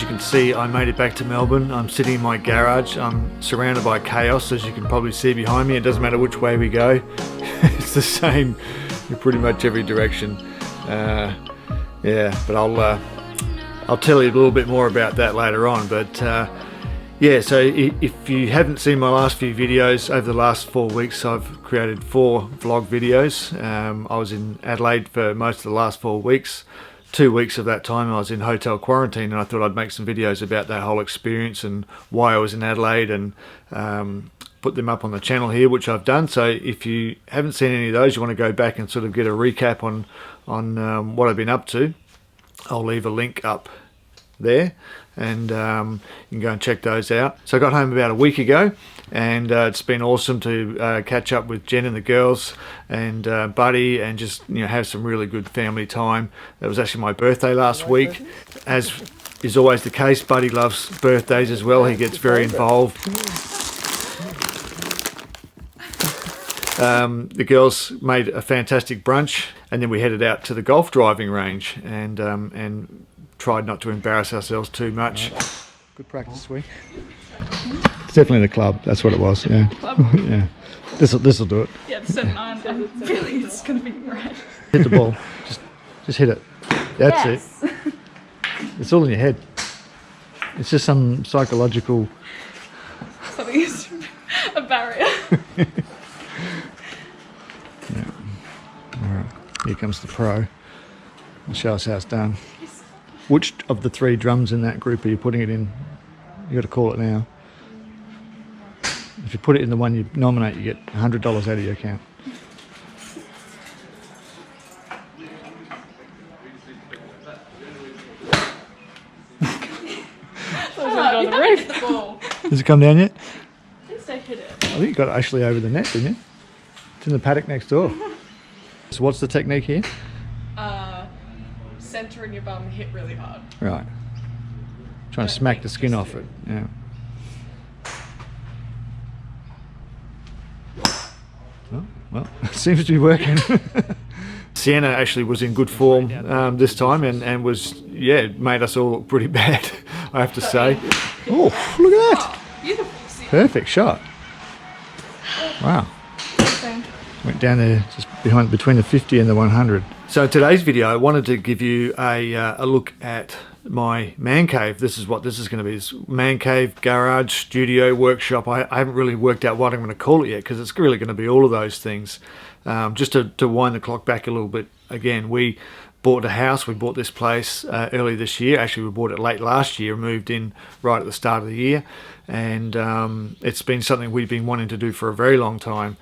as you can see, I made it back to Melbourne. I'm sitting in my garage. I'm surrounded by chaos, as you can probably see behind me. It doesn't matter which way we go. It's the same in pretty much every direction. Yeah, but I'll tell you a little bit more about that later on. But yeah, so if you haven't seen my last few videos, over the last 4 weeks I've created 4 vlog videos. I was in Adelaide for most of the last 4 weeks. 2 weeks of that time I was in hotel quarantine, and I thought I'd make some videos about that whole experience and why I was in Adelaide, and put them up on the channel here, which I've done. So if you haven't seen any of those, you want to go back and sort of get a recap on what I've been up to, I'll leave a link up there, and you can go and check those out. So I got home about a week ago, and it's been awesome to catch up with Jen and the girls and Buddy, and just have some really good family time. It was actually my birthday last week. As is always the case, Buddy loves birthdays as well. He gets very involved. The girls made a fantastic brunch, and then we headed out to the golf driving range and tried not to embarrass ourselves too much. Good practice week. It's definitely the club. That's what it was. Yeah. Yeah. This'll do it. Yeah, the 7-iron. Really, it's gonna be right. Hit the ball. Just hit it. That's it. It's all in your head. It's just some psychological. Something is a barrier. Yeah. All right. Here comes the pro. I'll show us how it's done. Which of the 3 drums in that group are you putting it in? You got to call it now. If you put it in the one you nominate, you get $100 out of your account. Has it come down yet? I think so, hit it. I think you got it actually over the net, didn't you? It's in the paddock next door. So what's the technique here? Center in your bum, hit really hard. Right. Trying to smack the skin off it. Yeah. Oh, well, it seems to be working. Sienna actually was in good form this time, and was, yeah, made us all look pretty bad, I have to say. Oh, look at that. Beautiful. Perfect shot. Wow. Went down there just between the 50 and the 100. So in today's video, I wanted to give you a look at my man cave. This is what this is going to be. This man cave, garage, studio, workshop. I haven't really worked out what I'm going to call it yet, because it's really going to be all of those things. Just to wind the clock back a little bit, again, we bought a house. We bought this place early this year. Actually, we bought it late last year, moved in right at the start of the year, and it's been something we've been wanting to do for a very long time.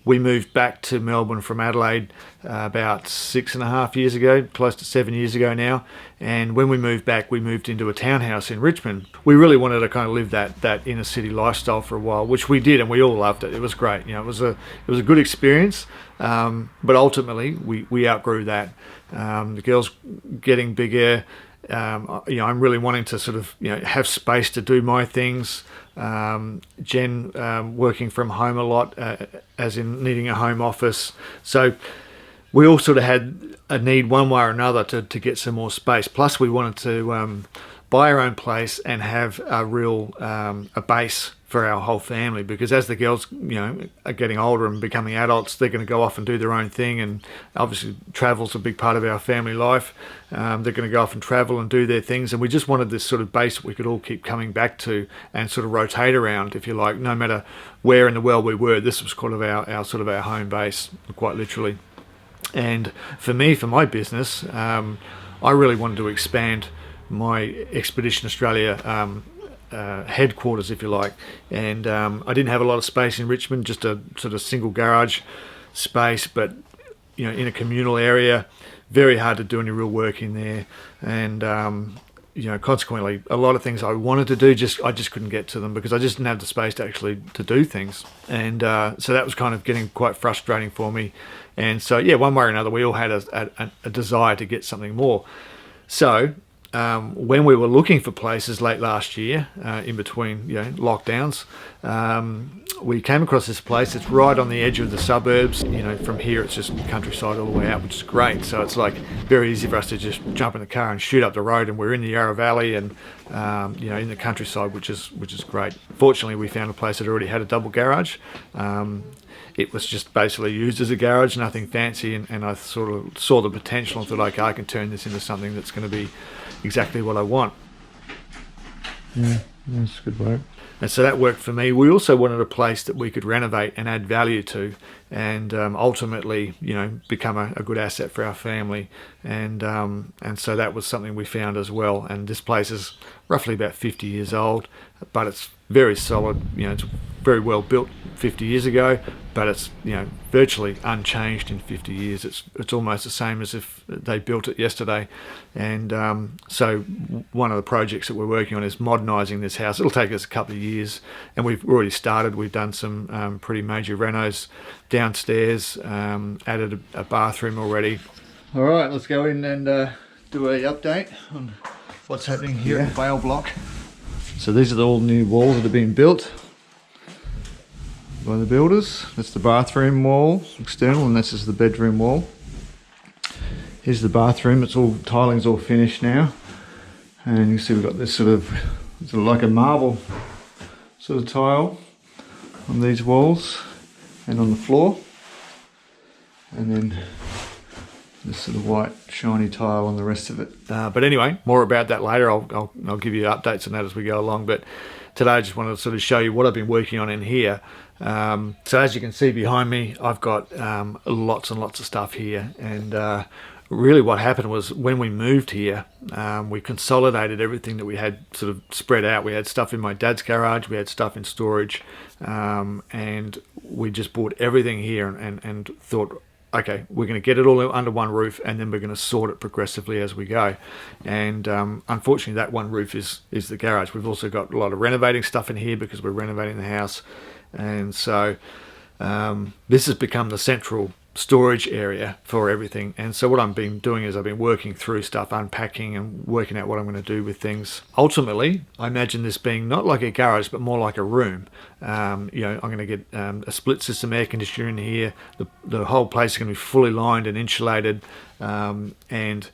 We moved back to Melbourne from Adelaide about 6.5 years ago, close to 7 years ago now. And when we moved back, we moved into a townhouse in Richmond. We really wanted to kind of live that inner city lifestyle for a while, which we did, and we all loved it. It was great. It was a good experience. But ultimately, we outgrew that. The girls getting bigger. I'm really wanting to sort of have space to do my things. Jen working from home a lot, as in needing a home office. So we all sort of had a need one way or another to get some more space. Plus we wanted to buy our own place and have a real a base for our whole family, because as the girls are getting older and becoming adults, they're going to go off and do their own thing, and obviously travel's a big part of our family life. They're going to go off and travel and do their things, and we just wanted this sort of base that we could all keep coming back to and sort of rotate around, if you like. No matter where in the world we were, this was kind of our sort of our home base, quite literally. And for me, for my business, I really wanted to expand my Expedition Australia headquarters, if you like, and I didn't have a lot of space in Richmond, just a sort of single garage space, but in a communal area, very hard to do any real work in there, and consequently a lot of things I wanted to do, I just couldn't get to them because I just didn't have the space to actually to do things, and so that was kind of getting quite frustrating for me. And so yeah, one way or another we all had a desire to get something more. So when we were looking for places late last year, in between lockdowns, we came across this place. It's right on the edge of the suburbs. From here it's just countryside all the way out, which is great. So it's like very easy for us to just jump in the car and shoot up the road, and we're in the Yarra Valley and in the countryside, which is great. Fortunately, we found a place that already had a double garage. It was just basically used as a garage, nothing fancy, and I sort of saw the potential and thought, okay, I can turn this into something that's going to be exactly what I want. Yeah, that's good work. And so that worked for me. We also wanted a place that we could renovate and add value to, and ultimately, become a good asset for our family. And so that was something we found as well. And this place is roughly about 50 years old, but it's very solid. It's very well built 50 years ago, but it's virtually unchanged in 50 years. It's almost the same as if they built it yesterday. And so one of the projects that we're working on is modernising this house. It'll take us a couple of years, and we've already started. We've done some pretty major renos downstairs, added a bathroom already. All right, let's go in and do a update on what's happening here at the Vale block. So these are all new walls that have been built by the builders. That's the bathroom wall, external, and this is the bedroom wall. Here's the bathroom. Tiling's all finished now, and you see we've got this sort of like a marble sort of tile on these walls and on the floor, and then this sort of white shiny tile on the rest of it. But anyway, more about that later. I'll give you updates on that as we go along. But today I just wanted to sort of show you what I've been working on in here. So as you can see behind me, I've got lots and lots of stuff here, and really what happened was when we moved here, we consolidated everything that we had sort of spread out. We had stuff in my dad's garage, we had stuff in storage, and we just bought everything here and thought, okay, we're going to get it all under one roof, and then we're going to sort it progressively as we go. And unfortunately, that one roof is the garage. We've also got a lot of renovating stuff in here because we're renovating the house. And so this has become the central storage area for everything. And so what I've been doing is I've been working through stuff, unpacking and working out what I'm going to do with things. Ultimately, I imagine this being not like a garage, but more like a room. I'm going to get a split system air conditioner in here. The whole place is going to be fully lined and insulated, and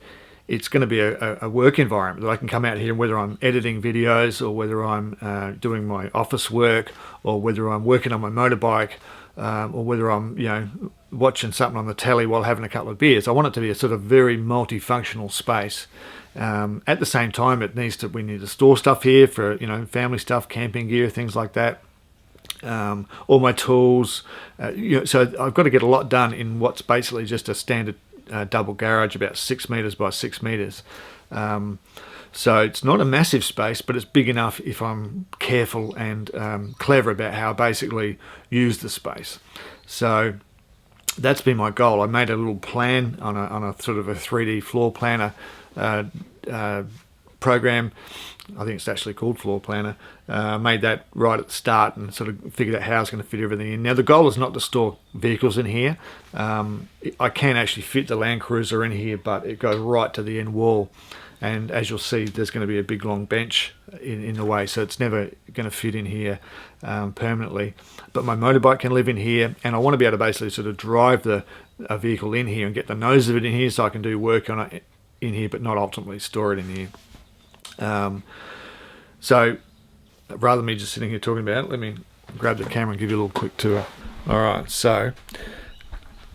it's going to be a work environment that I can come out here, and whether I'm editing videos or whether I'm doing my office work or whether I'm working on my motorbike, or whether I'm watching something on the telly while having a couple of beers. I want it to be a sort of very multifunctional space. At the same time, we need to store stuff here for family stuff, camping gear, things like that. All my tools. So I've got to get a lot done in what's basically just a standard double garage, about 6 meters by 6 meters. So it's not a massive space, but it's big enough if I'm careful and clever about how I basically use the space. So that's been my goal. I made a little plan on a sort of a 3D floor planner program. I think it's actually called Floor Planner. Made that right at the start and sort of figured out how I was going to fit everything in. Now the goal is not to store vehicles in here. I can actually fit the Land Cruiser in here, but it goes right to the end wall. And as you'll see, there's going to be a big long bench in the way, so it's never going to fit in here permanently. But my motorbike can live in here, and I want to be able to basically sort of drive a vehicle in here and get the nose of it in here so I can do work on it in here, but not ultimately store it in here. So rather than me just sitting here talking about it, let me grab the camera and give you a little quick tour. All right, so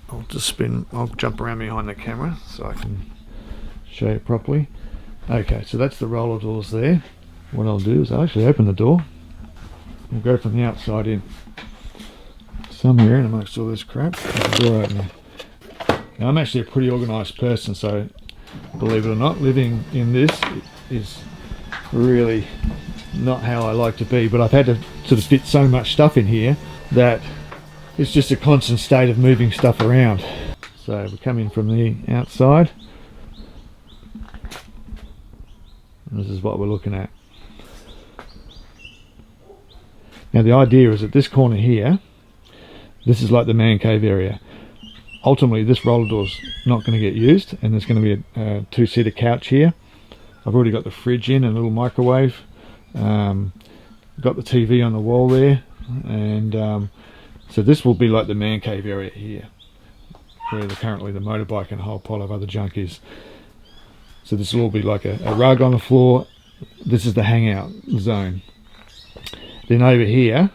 I'll jump around behind the camera so I can show you properly. Okay, so that's the roller doors there. What I'll do is I'll actually open the door. We'll go from the outside in. Somewhere in amongst all this crap, there's a door opener. Now, I'm actually a pretty organised person, so believe it or not, living in this is really not how I like to be, but I've had to sort of fit so much stuff in here that it's just a constant state of moving stuff around. So we come in from the outside. This is what we're looking at. Now the idea is that this corner here, this is like the man cave area. Ultimately this roller door's not going to get used, and there's going to be a two-seater couch here. I've already got the fridge in and a little microwave. Got the TV on the wall there, and so this will be like the man cave area here, where currently the motorbike and a whole pile of other junk is. So this will all be like a rug on the floor. This is the hangout zone. Then over here,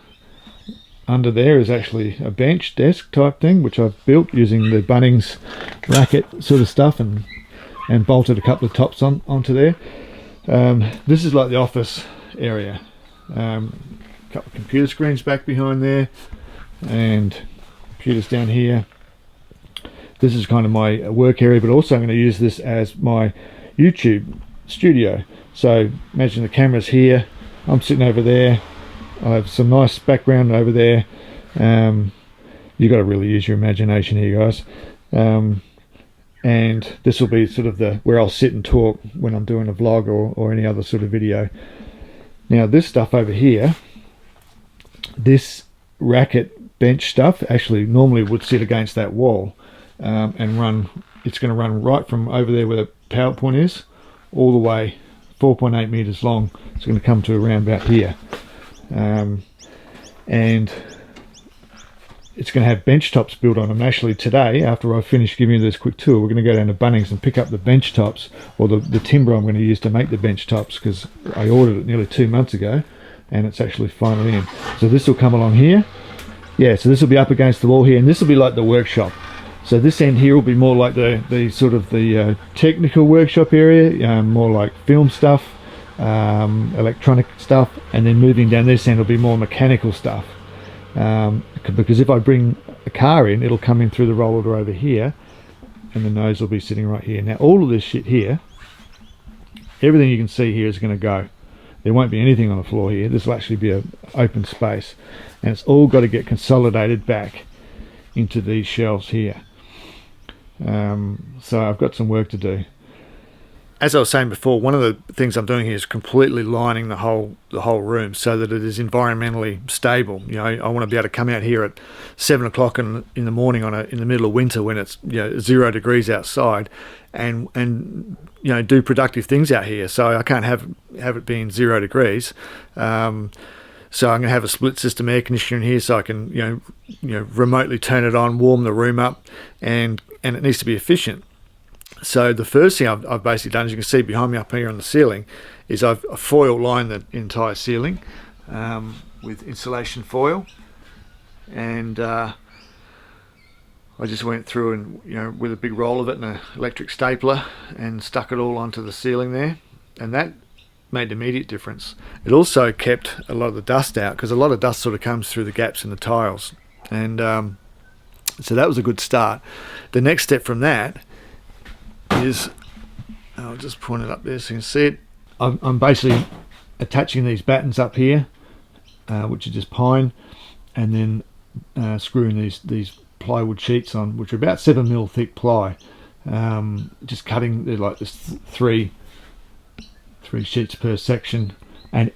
under there is actually a bench desk type thing, which I've built using the Bunnings racket sort of stuff, and bolted a couple of tops onto there. This is like the office area. A couple of computer screens back behind there, and computers down here. This is kind of my work area, but also I'm going to use this as my YouTube studio. So imagine the camera's here, I'm sitting over there, I have some nice background over there. You've got to really use your imagination here, guys. And this will be sort of where I'll sit and talk when I'm doing a vlog or any other sort of video. Now this stuff over here, this racket bench stuff, actually normally would sit against that wall, and run. It's going to run right from over there where the power point is, all the way 4.8 meters long. It's going to come to around about here, and it's going to have bench tops built on them. Actually today, after I finish giving you this quick tour, we're going to go down to Bunnings and pick up the bench tops, or the timber I'm going to use to make the bench tops, because I ordered it nearly 2 months ago and it's actually finally in. So this will come along here. Yeah, so this will be up against the wall here, and this will be like the workshop. So this end here will be more like the sort of the technical workshop area, more like film stuff, electronic stuff, and then moving down this end will be more mechanical stuff. Because if I bring a car in, it'll come in through the roller door over here, and the nose will be sitting right here. Now all of this shit here, everything you can see here is going to go. There won't be anything on the floor here. This will actually be an open space, and it's all got to get consolidated back into these shelves here. So I've got some work to do. As I was saying before, one of the things I'm doing here is completely lining the whole room so that it is environmentally stable. You know, I want to be able to come out here at 7 o'clock in the morning in the middle of winter when it's 0 degrees outside, and you know, do productive things out here. So I can't have it being 0 degrees. So I'm going to have a split system air conditioner in here, so I can you know remotely turn it on, warm the room up, and it needs to be efficient. So the first thing I've basically done, as you can see behind me up here on the ceiling, is I've foil lined the entire ceiling with insulation foil, and I just went through and with a big roll of it and an electric stapler and stuck it all onto the ceiling there, and that made an immediate difference. It also kept a lot of the dust out, because a lot of dust sort of comes through the gaps in the tiles, and so that was a good start. The next step from that is, I'll just point it up there so you can see it. I'm basically attaching these battens up here, which are just pine, and then screwing these plywood sheets on, which are about 7mm thick ply. Just cutting, they're like this three sheets per section, and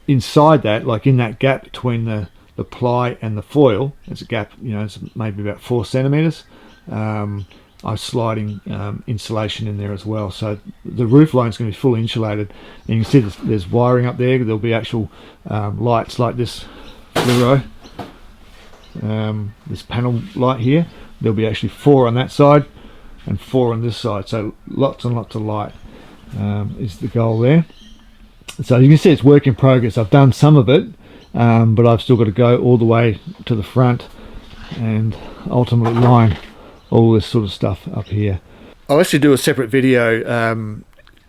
inside that, like in that gap between the ply and the foil, there's a gap, it's maybe about 4 centimeters. I'm sliding insulation in there as well, so the roof line is going to be fully insulated. And you can see there's wiring up there. There'll be actual lights like this fluoro, this panel light here. There'll be actually 4 on that side and 4 on this side, so lots and lots of light is the goal there. So you can see it's work in progress. I've done some of it, but I've still got to go all the way to the front and ultimately line all this sort of stuff up here. I'll actually do a separate video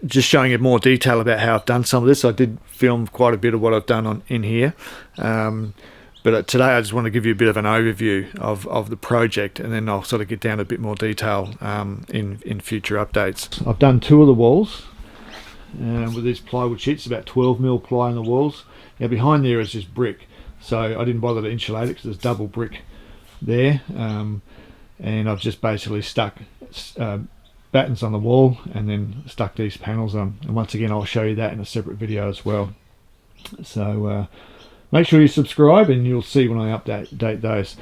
just showing you more detail about how I've done some of this. I did film quite a bit of what I've done in here, but today I just want to give you a bit of an overview of the project, and then I'll sort of get down to a bit more detail in future updates. I've done 2 of the walls with these plywood sheets, about 12mm ply on the walls. Now behind there is just brick, so I didn't bother to insulate it because there's double brick there. And I've just basically stuck battens on the wall and then stuck these panels on, and once again I'll show you that in a separate video as well. So make sure you subscribe and you'll see when I update those.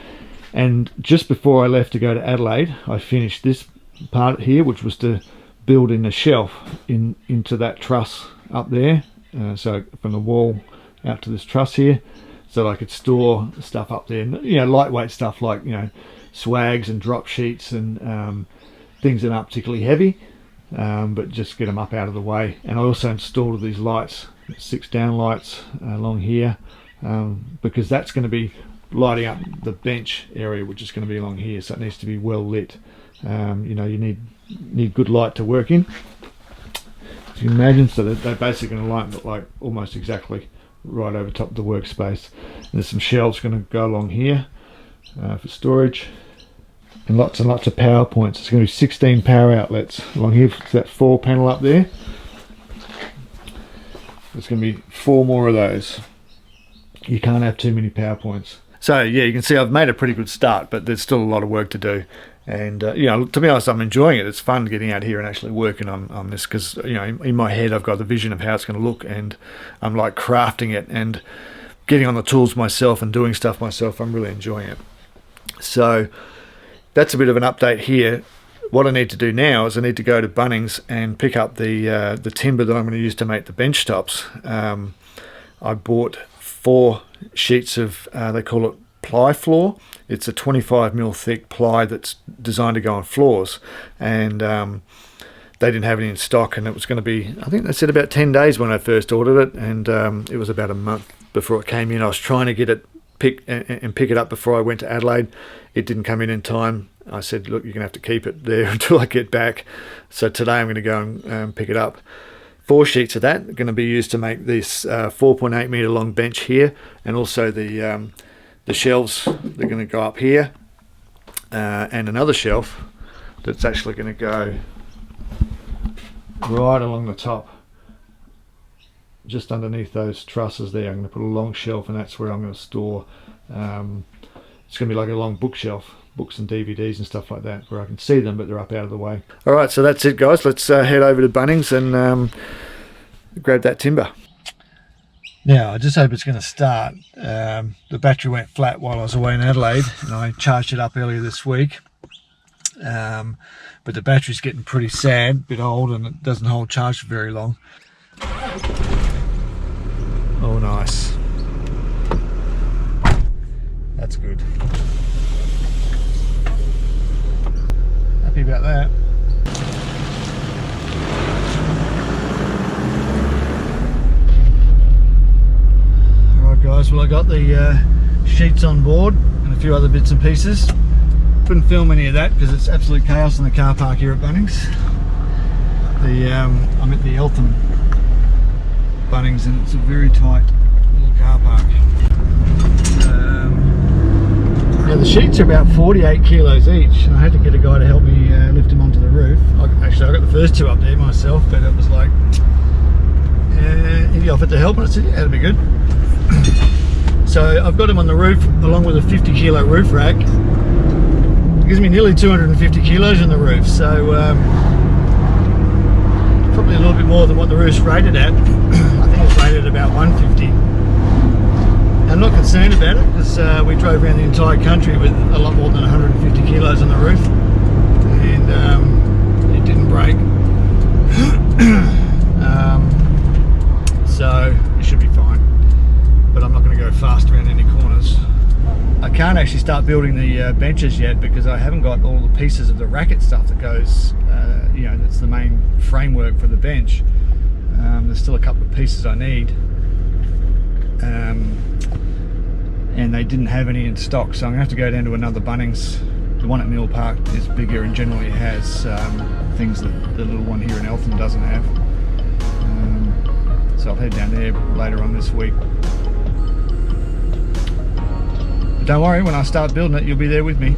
And just before I left to go to Adelaide, I finished this part here, which was to building a shelf into that truss up there, so from the wall out to this truss here, so I could store stuff up there, you know, lightweight stuff like, you know, swags and drop sheets and things that aren't particularly heavy, but just get them up out of the way. And I also installed these lights, 6 down lights along here, because that's going to be lighting up the bench area, which is going to be along here, so it needs to be well lit. You know, you need good light to work in, as you can imagine, so that they're basically going to light up like almost exactly right over top of the workspace. And there's some shelves going to go along here for storage, and lots of power points. It's going to be 16 power outlets along here to that 4 panel up there. There's going to be 4 more of those. You can't have too many power points. So yeah, you can see I've made a pretty good start, but there's still a lot of work to do. And you know, to be honest, I'm enjoying it. It's fun getting out here and actually working on this, because you know, in my head I've got the vision of how it's going to look, and I'm like crafting it and getting on the tools myself and doing stuff myself. I'm really enjoying it. So that's a bit of an update here. What I need to do now is I need to go to Bunnings and pick up the timber that I'm going to use to make the bench tops. I bought 4 sheets of they call it ply floor. It's a 25mm thick ply that's designed to go on floors, and they didn't have any in stock, and it was going to be, I think they said about 10 days when I first ordered it, and it was about a month before it came in. I was trying to get it pick it up before I went to Adelaide. It didn't come in time. I said, look, you're gonna have to keep it there until I get back. So today I'm going to go and pick it up. 4 sheets of that are going to be used to make this 4.8 meter long bench here, and also the shelves, they're going to go up here, and another shelf that's actually going to go right along the top, just underneath those trusses there. I'm going to put a long shelf, and that's where I'm going to store, it's going to be like a long bookshelf, books and DVDs and stuff like that, where I can see them but they're up out of the way. Alright, so that's it guys, let's head over to Bunnings and grab that timber. Now I just hope it's going to start. The battery went flat while I was away in Adelaide, and I charged it up earlier this week, but the battery's getting pretty sad, a bit old, and it doesn't hold charge for very long. Oh nice, that's good. Happy about that. Alright guys, well I got the sheets on board and a few other bits and pieces. Couldn't film any of that because it's absolute chaos in the car park here at Bunnings. I'm at the Eltham Bunnings, and it's a very tight little car park. Now the sheets are about 48 kilos each, and I had to get a guy to help me lift them onto the roof. Actually I got the first 2 up there myself, but it was like, he offered to help, and I said yeah, that'd be good. So I've got them on the roof along with a 50 kilo roof rack. It gives me nearly 250 kilos on the roof, so probably a little bit more than what the roof's rated at. I think it's rated at about 150. I'm not concerned about it, because we drove around the entire country with a lot more than 150 kilos on the roof, and it didn't break. So it should be fine, but I'm not going to go fast around any corners. I can't actually start building the benches yet, because I haven't got all the pieces of the racket stuff that goes, you know, that's the main framework for the bench. There's still a couple of pieces I need, and they didn't have any in stock, so I'm going to have to go down to another Bunnings. The one at Mill Park is bigger and generally has things that the little one here in Eltham doesn't have. So I'll head down there later on this week. But don't worry, when I start building it, you'll be there with me.